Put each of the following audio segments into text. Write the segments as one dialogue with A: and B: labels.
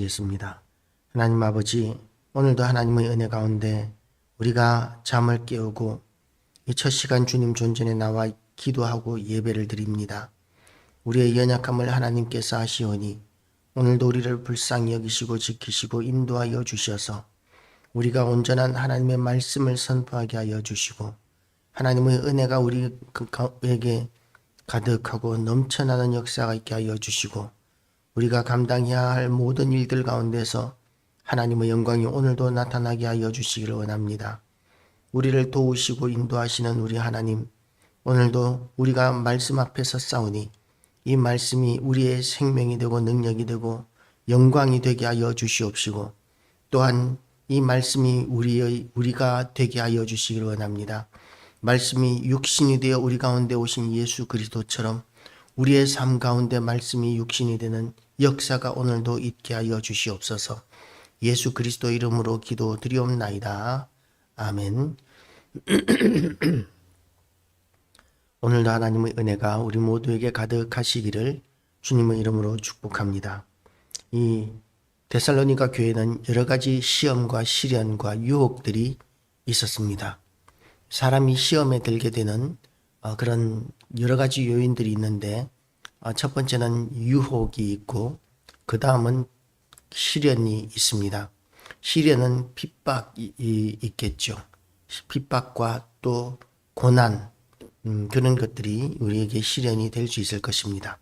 A: 겠습니다. 하나님 아버지, 오늘도 하나님의 은혜 가운데 우리가 잠을 깨우고 이 첫 시간 주님 존전에 나와 기도하고 예배를 드립니다. 우리의 연약함을 하나님께서 아시오니 오늘도 우리를 불쌍히 여기시고 지키시고 인도하여 주셔서 우리가 온전한 하나님의 말씀을 선포하게 하여 주시고 하나님의 은혜가 우리에게 가득하고 넘쳐나는 역사가 있게 하여 주시고 우리가 감당해야 할 모든 일들 가운데서 하나님의 영광이 오늘도 나타나게 하여 주시기를 원합니다. 우리를 도우시고 인도하시는 우리 하나님, 오늘도 우리가 말씀 앞에서 싸우니 이 말씀이 우리의 생명이 되고 능력이 되고 영광이 되게 하여 주시옵시고 또한 이 말씀이 우리가 되게 하여 주시기를 원합니다. 말씀이 육신이 되어 우리 가운데 오신 예수 그리스도처럼 우리의 삶 가운데 말씀이 육신이 되는 역사가 오늘도 있게 하여 주시옵소서. 예수 그리스도 이름으로 기도드리옵나이다. 아멘. 오늘도 하나님의 은혜가 우리 모두에게 가득하시기를 주님의 이름으로 축복합니다. 이 데살로니가 교회는 여러 가지 시험과 시련과 유혹들이 있었습니다. 사람이 시험에 들게 되는 그런 여러 가지 요인들이 있는데 첫 번째는 유혹이 있고 그 다음은 시련이 있습니다. 시련은 핍박이 있겠죠. 핍박과 또 고난 그런 것들이 우리에게 시련이 될 수 있을 것입니다.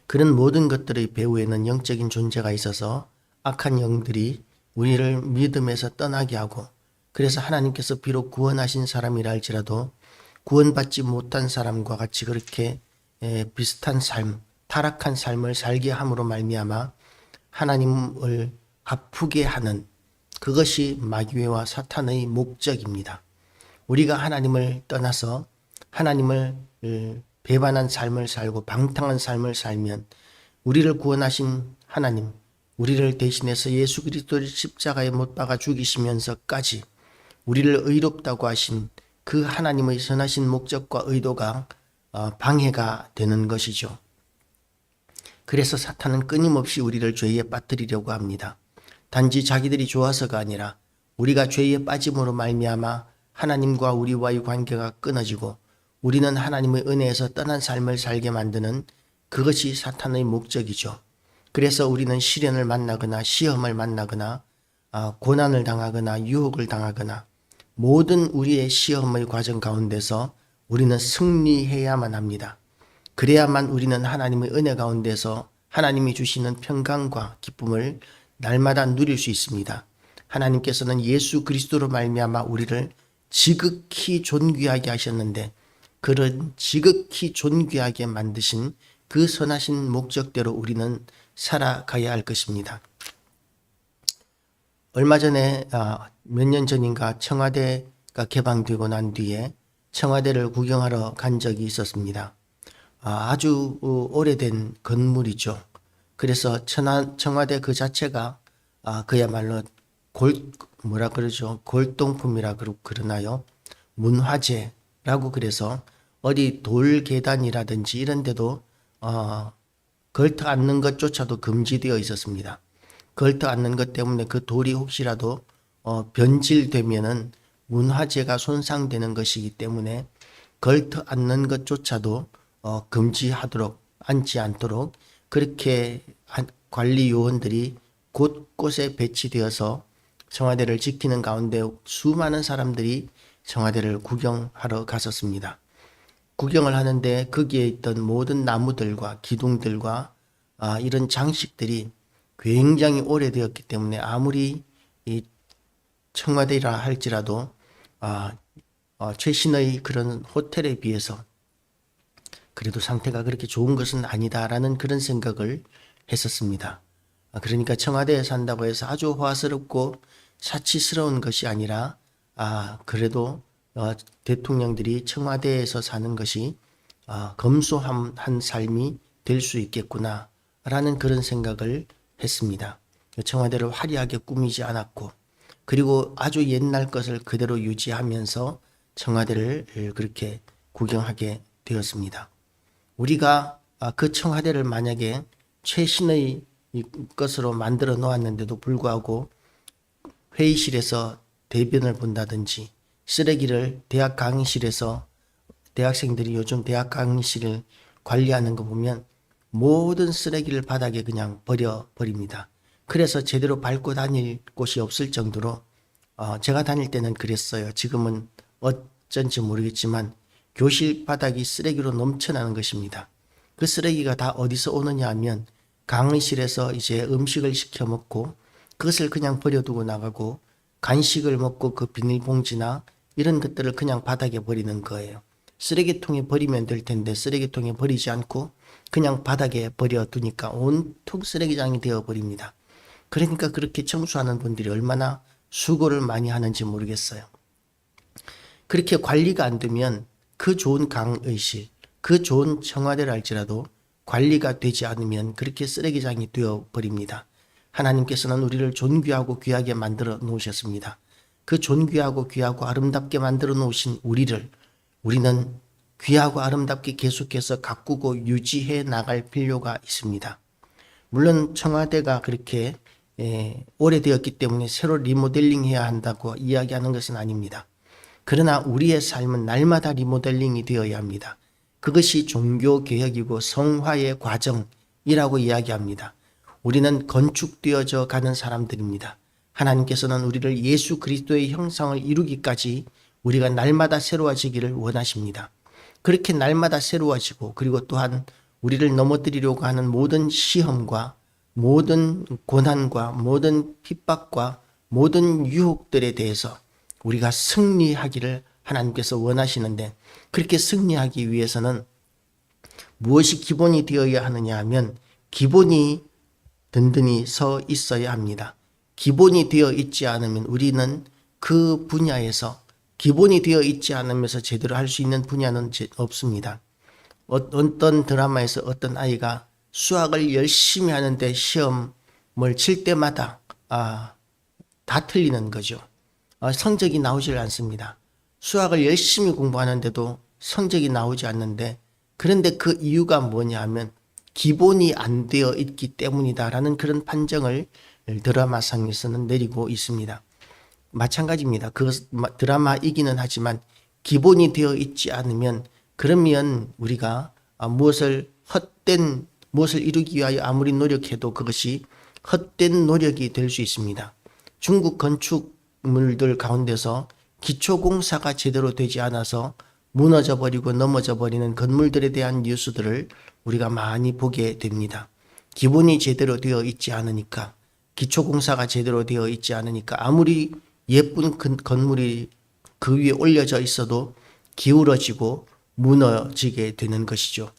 A: 그런 모든 것들의 배후에는 영적인 존재가 있어서 악한 영들이 우리를 믿음에서 떠나게 하고 그래서 하나님께서 비록 구원하신 사람이라 할지라도 구원받지 못한 사람과 같이 그렇게 비슷한 삶, 타락한 삶을 살게 함으로 말미암아 하나님을 아프게 하는 그것이 마귀와 사탄의 목적입니다. 우리가 하나님을 떠나서 하나님을 배반한 삶을 살고 방탕한 삶을 살면 우리를 구원하신 하나님, 우리를 대신해서 예수 그리스도를 십자가에 못 박아 죽이시면서까지 우리를 의롭다고 하신 그 하나님의 선하신 목적과 의도가 방해가 되는 것이죠. 그래서 사탄은 끊임없이 우리를 죄에 빠뜨리려고 합니다. 단지 자기들이 좋아서가 아니라 우리가 죄에 빠짐으로 말미암아 하나님과 우리와의 관계가 끊어지고 우리는 하나님의 은혜에서 떠난 삶을 살게 만드는 그것이 사탄의 목적이죠. 그래서 우리는 시련을 만나거나 시험을 만나거나 고난을 당하거나 유혹을 당하거나 모든 우리의 시험의 과정 가운데서 우리는 승리해야만 합니다. 그래야만 우리는 하나님의 은혜 가운데서 하나님이 주시는 평강과 기쁨을 날마다 누릴 수 있습니다. 하나님께서는 예수 그리스도로 말미암아 우리를 지극히 존귀하게 하셨는데 그런 지극히 존귀하게 만드신 그 선하신 목적대로 우리는 살아가야 할 것입니다. 얼마 전에 몇 년 전인가 청와대가 개방되고 난 뒤에 청와대를 구경하러 간 적이 있었습니다. 아주 오래된 건물이죠. 그래서 청와대 그 자체가 그야말로 골동품이라 그러나요? 문화재라고 그래서 어디 돌 계단이라든지 이런 데도 걸터 앉는 것조차도 금지되어 있었습니다. 걸터 앉는 것 때문에 그 돌이 혹시라도 변질되면은 문화재가 손상되는 것이기 때문에 걸터 앉는 것조차도 금지하도록 앉지 않도록 그렇게 관리 요원들이 곳곳에 배치되어서 청와대를 지키는 가운데 수많은 사람들이 청와대를 구경하러 갔었습니다. 구경을 하는데 거기에 있던 모든 나무들과 기둥들과 이런 장식들이 굉장히 오래되었기 때문에 아무리 이 청와대라 할지라도 최신의 그런 호텔에 비해서 그래도 상태가 그렇게 좋은 것은 아니다라는 그런 생각을 했었습니다. 그러니까 청와대에 산다고 해서 아주 화스럽고 사치스러운 것이 아니라 그래도 대통령들이 청와대에서 사는 것이 검소한 삶이 될 수 있겠구나라는 그런 생각을 했습니다. 청와대를 화려하게 꾸미지 않았고 그리고 아주 옛날 것을 그대로 유지하면서 청와대를 그렇게 구경하게 되었습니다. 우리가 그 청와대를 만약에 최신의 것으로 만들어 놓았는데도 불구하고 회의실에서 대변을 본다든지 쓰레기를 대학 강의실에서 대학생들이 요즘 대학 강의실을 관리하는 거 보면 모든 쓰레기를 바닥에 그냥 버립니다. 그래서 제대로 밟고 다닐 곳이 없을 정도로 제가 다닐 때는 그랬어요. 지금은 어쩐지 모르겠지만 교실 바닥이 쓰레기로 넘쳐나는 것입니다. 그 쓰레기가 다 어디서 오느냐 하면 강의실에서 이제 음식을 시켜 먹고 그것을 그냥 버려두고 나가고 간식을 먹고 그 비닐봉지나 이런 것들을 그냥 바닥에 버리는 거예요. 쓰레기통에 버리면 될 텐데 쓰레기통에 버리지 않고 그냥 바닥에 버려두니까 온통 쓰레기장이 되어버립니다. 그러니까 그렇게 청소하는 분들이 얼마나 수고를 많이 하는지 모르겠어요. 그렇게 관리가 안 되면 그 좋은 강의실, 그 좋은 청와대를 할지라도 관리가 되지 않으면 그렇게 쓰레기장이 되어버립니다. 하나님께서는 우리를 존귀하고 귀하게 만들어 놓으셨습니다. 그 존귀하고 귀하고 아름답게 만들어 놓으신 우리는 귀하고 아름답게 계속해서 가꾸고 유지해 나갈 필요가 있습니다. 물론 청와대가 그렇게 오래되었기 때문에 새로 리모델링 해야 한다고 이야기하는 것은 아닙니다. 그러나 우리의 삶은 날마다 리모델링이 되어야 합니다. 그것이 종교개혁이고 성화의 과정이라고 이야기합니다. 우리는 건축되어져 가는 사람들입니다. 하나님께서는 우리를 예수 그리스도의 형상을 이루기까지 우리가 날마다 새로워지기를 원하십니다. 그렇게 날마다 새로워지고 그리고 또한 우리를 넘어뜨리려고 하는 모든 시험과 모든 고난과 모든 핍박과 모든 유혹들에 대해서 우리가 승리하기를 하나님께서 원하시는데 그렇게 승리하기 위해서는 무엇이 기본이 되어야 하느냐 하면 기본이 든든히 서 있어야 합니다. 기본이 되어 있지 않으면 우리는 그 분야에서 기본이 되어 있지 않으면서 제대로 할 수 있는 분야는 없습니다. 어떤 드라마에서 어떤 아이가 수학을 열심히 하는데 시험을 칠 때마다 다 틀리는 거죠. 성적이 나오질 않습니다. 수학을 열심히 공부하는데도 성적이 나오지 않는데 그런데 그 이유가 뭐냐 하면 기본이 안 되어 있기 때문이다라는 그런 판정을 드라마상에서는 내리고 있습니다. 마찬가지입니다. 그 드라마이기는 하지만 기본이 되어 있지 않으면 그러면 우리가 무엇을 이루기 위하여 아무리 노력해도 그것이 헛된 노력이 될 수 있습니다. 중국 건축물들 가운데서 기초공사가 제대로 되지 않아서 무너져 버리고 넘어져 버리는 건물들에 대한 뉴스들을 우리가 많이 보게 됩니다. 기본이 제대로 되어 있지 않으니까 기초공사가 제대로 되어 있지 않으니까 아무리 예쁜 건물이 그 위에 올려져 있어도 기울어지고 무너지게 되는 것이죠.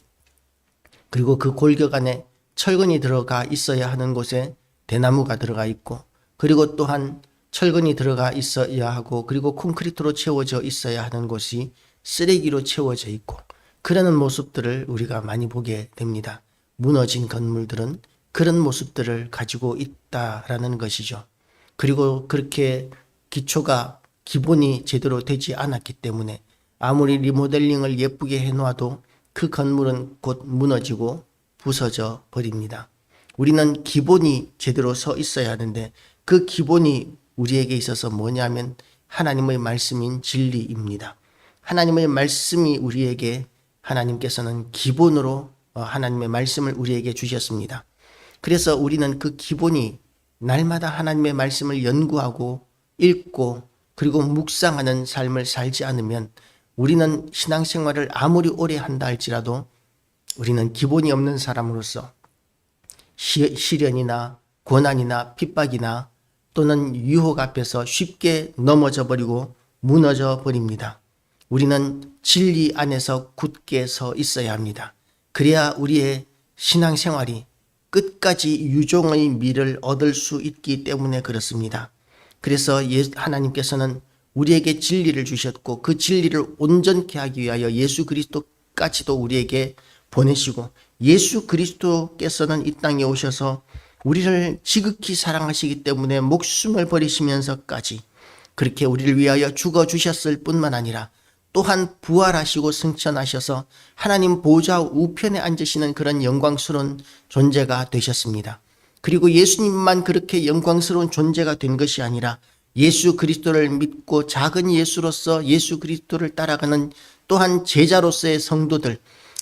A: 그리고 그 골격 안에 철근이 들어가 있어야 하는 곳에 대나무가 들어가 있고 그리고 또한 철근이 들어가 있어야 하고 그리고 콘크리트로 채워져 있어야 하는 곳이 쓰레기로 채워져 있고 그러는 모습들을 우리가 많이 보게 됩니다. 무너진 건물들은 그런 모습들을 가지고 있다라는 것이죠. 그리고 그렇게 기본이 제대로 되지 않았기 때문에 아무리 리모델링을 예쁘게 해놓아도 그 건물은 곧 무너지고 부서져 버립니다. 우리는 기본이 제대로 서 있어야 하는데 그 기본이 우리에게 있어서 뭐냐면 하나님의 말씀인 진리입니다. 하나님의 말씀이 우리에게 하나님께서는 기본으로 하나님의 말씀을 우리에게 주셨습니다. 그래서 우리는 그 기본이 날마다 하나님의 말씀을 연구하고 읽고 그리고 묵상하는 삶을 살지 않으면 우리는 신앙생활을 아무리 오래 한다 할지라도 우리는 기본이 없는 사람으로서 시련이나 고난이나 핍박이나 또는 유혹 앞에서 쉽게 넘어져 버리고 무너져 버립니다. 우리는 진리 안에서 굳게 서 있어야 합니다. 그래야 우리의 신앙생활이 끝까지 유종의 미를 얻을 수 있기 때문에 그렇습니다. 그래서 하나님께서는 우리에게 진리를 주셨고 그 진리를 온전케 하기 위하여 예수 그리스도까지도 우리에게 보내시고 예수 그리스도께서는 이 땅에 오셔서 우리를 지극히 사랑하시기 때문에 목숨을 버리시면서까지 그렇게 우리를 위하여 죽어주셨을 뿐만 아니라 또한 부활하시고 승천하셔서 하나님 보좌 우편에 앉으시는 그런 영광스러운 존재가 되셨습니다. 그리고 예수님만 그렇게 영광스러운 존재가 된 것이 아니라 예수 그리스도를 믿고 작은 예수로서 예수 그리스도를 따라가는 또한 제자로서의 성도들,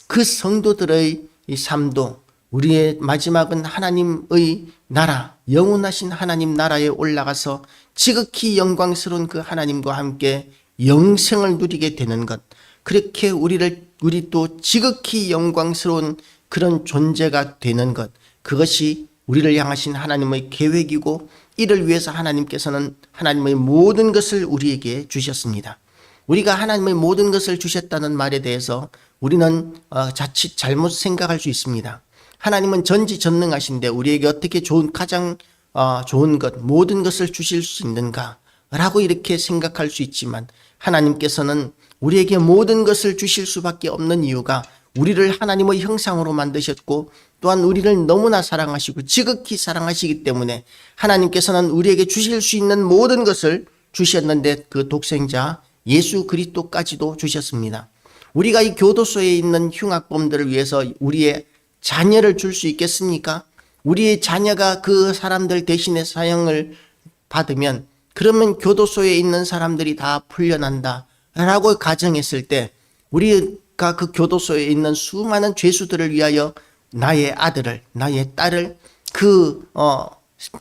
A: 그 성도들의 이 삶도 우리의 마지막은 하나님의 나라, 영원하신 하나님 나라에 올라가서 지극히 영광스러운 그 하나님과 함께 영생을 누리게 되는 것, 그렇게 우리 또 지극히 영광스러운 그런 존재가 되는 것, 그것이 우리를 향하신 하나님의 계획이고 이를 위해서 하나님께서는 하나님의 모든 것을 우리에게 주셨습니다. 우리가 하나님의 모든 것을 주셨다는 말에 대해서 우리는 자칫 잘못 생각할 수 있습니다. 하나님은 전지전능하신데 우리에게 어떻게 가장 좋은 것, 모든 것을 주실 수 있는가? 라고 이렇게 생각할 수 있지만 하나님께서는 우리에게 모든 것을 주실 수밖에 없는 이유가 우리를 하나님의 형상으로 만드셨고 또한 우리를 너무나 사랑하시고 지극히 사랑하시기 때문에 하나님께서는 우리에게 주실 수 있는 모든 것을 주셨는데 그 독생자 예수 그리스도까지도 주셨습니다. 우리가 이 교도소에 있는 흉악범들을 위해서 우리의 자녀를 줄 수 있겠습니까? 우리의 자녀가 그 사람들 대신에 사형을 받으면 그러면 교도소에 있는 사람들이 다 풀려난다 라고 가정했을 때 우리가 그 교도소에 있는 수많은 죄수들을 위하여 나의 아들을, 나의 딸을,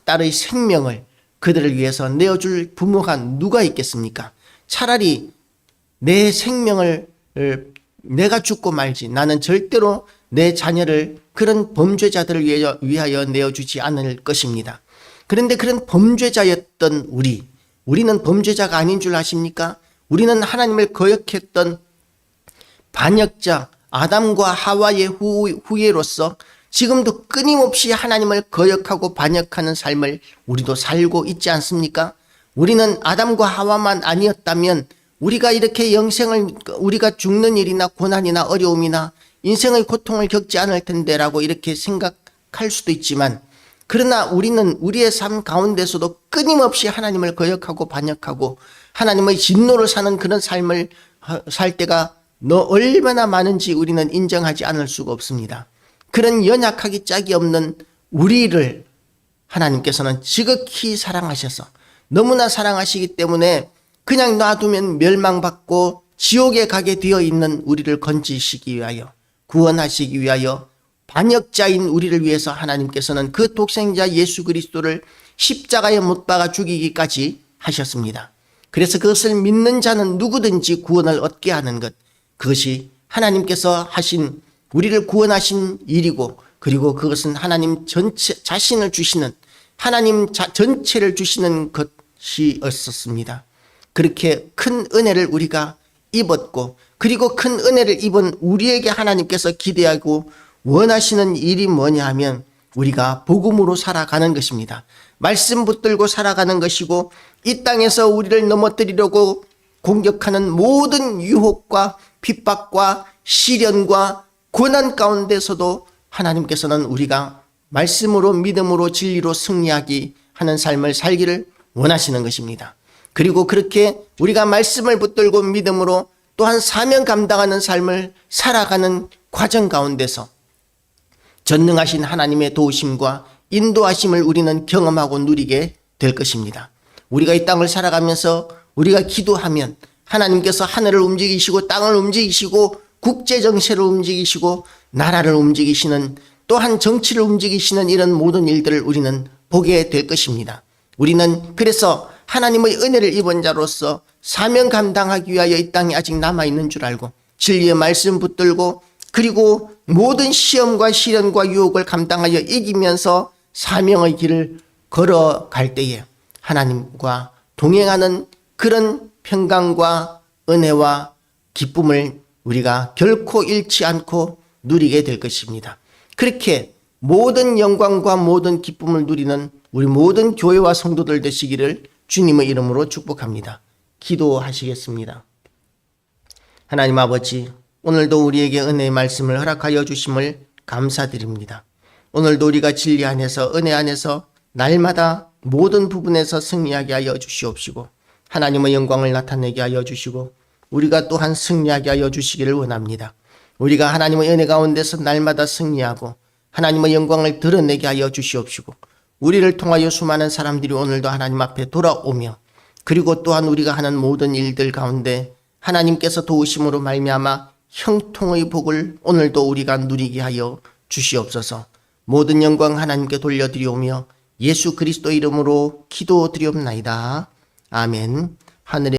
A: 딸의 생명을 그들을 위해서 내어줄 부모가 누가 있겠습니까? 차라리 내 생명을 내가 죽고 말지 나는 절대로 내 자녀를 그런 범죄자들을 위하여 내어주지 않을 것입니다. 그런데 그런 범죄자였던 우리는 범죄자가 아닌 줄 아십니까? 우리는 하나님을 거역했던 반역자 아담과 하와의 후예로서 지금도 끊임없이 하나님을 거역하고 반역하는 삶을 우리도 살고 있지 않습니까? 우리는 아담과 하와만 아니었다면 우리가 이렇게 우리가 죽는 일이나 고난이나 어려움이나 인생의 고통을 겪지 않을 텐데라고 이렇게 생각할 수도 있지만 그러나 우리는 우리의 삶 가운데서도 끊임없이 하나님을 거역하고 반역하고 하나님의 진노를 사는 그런 삶을 살 때가 얼마나 많은지 우리는 인정하지 않을 수가 없습니다. 그런 연약하기 짝이 없는 우리를 하나님께서는 지극히 사랑하셔서 너무나 사랑하시기 때문에 그냥 놔두면 멸망받고 지옥에 가게 되어 있는 우리를 건지시기 위하여 구원하시기 위하여 반역자인 우리를 위해서 하나님께서는 그 독생자 예수 그리스도를 십자가에 못 박아 죽이기까지 하셨습니다. 그래서 그것을 믿는 자는 누구든지 구원을 얻게 하는 것, 그것이 하나님께서 하신 우리를 구원하신 일이고 그리고 그것은 하나님 자신을 주시는 하나님 전체를 주시는 것이었습니다. 그렇게 큰 은혜를 우리가 입었고 그리고 큰 은혜를 입은 우리에게 하나님께서 기대하고 원하시는 일이 뭐냐 하면 우리가 복음으로 살아가는 것입니다. 말씀 붙들고 살아가는 것이고 이 땅에서 우리를 넘어뜨리려고 공격하는 모든 유혹과 핍박과 시련과 고난 가운데서도 하나님께서는 우리가 말씀으로 믿음으로 진리로 승리하기 하는 삶을 살기를 원하시는 것입니다. 그리고 그렇게 우리가 말씀을 붙들고 믿음으로 또한 사명 감당하는 삶을 살아가는 과정 가운데서 전능하신 하나님의 도우심과 인도하심을 우리는 경험하고 누리게 될 것입니다. 우리가 이 땅을 살아가면서 우리가 기도하면 하나님께서 하늘을 움직이시고 땅을 움직이시고 국제정세를 움직이시고 나라를 움직이시는 또한 정치를 움직이시는 이런 모든 일들을 우리는 보게 될 것입니다. 우리는 그래서 하나님의 은혜를 입은 자로서 사명 감당하기 위하여 이 땅에 아직 남아있는 줄 알고 진리의 말씀 붙들고 그리고 모든 시험과 시련과 유혹을 감당하여 이기면서 사명의 길을 걸어갈 때에 하나님과 동행하는 그런 평강과 은혜와 기쁨을 우리가 결코 잃지 않고 누리게 될 것입니다. 그렇게 모든 영광과 모든 기쁨을 누리는 우리 모든 교회와 성도들 되시기를 주님의 이름으로 축복합니다. 기도하시겠습니다. 하나님 아버지, 오늘도 우리에게 은혜의 말씀을 허락하여 주심을 감사드립니다. 오늘도 우리가 진리 안에서 은혜 안에서 날마다 모든 부분에서 승리하게 하여 주시옵시고 하나님의 영광을 나타내게 하여 주시고 우리가 또한 승리하게 하여 주시기를 원합니다. 우리가 하나님의 은혜 가운데서 날마다 승리하고 하나님의 영광을 드러내게 하여 주시옵시고 우리를 통하여 수많은 사람들이 오늘도 하나님 앞에 돌아오며 그리고 또한 우리가 하는 모든 일들 가운데 하나님께서 도우심으로 말미암아 형통의 복을 오늘도 우리가 누리게 하여 주시옵소서. 모든 영광 하나님께 돌려드리오며 예수 그리스도 이름으로 기도드리옵나이다. 아멘. 하늘의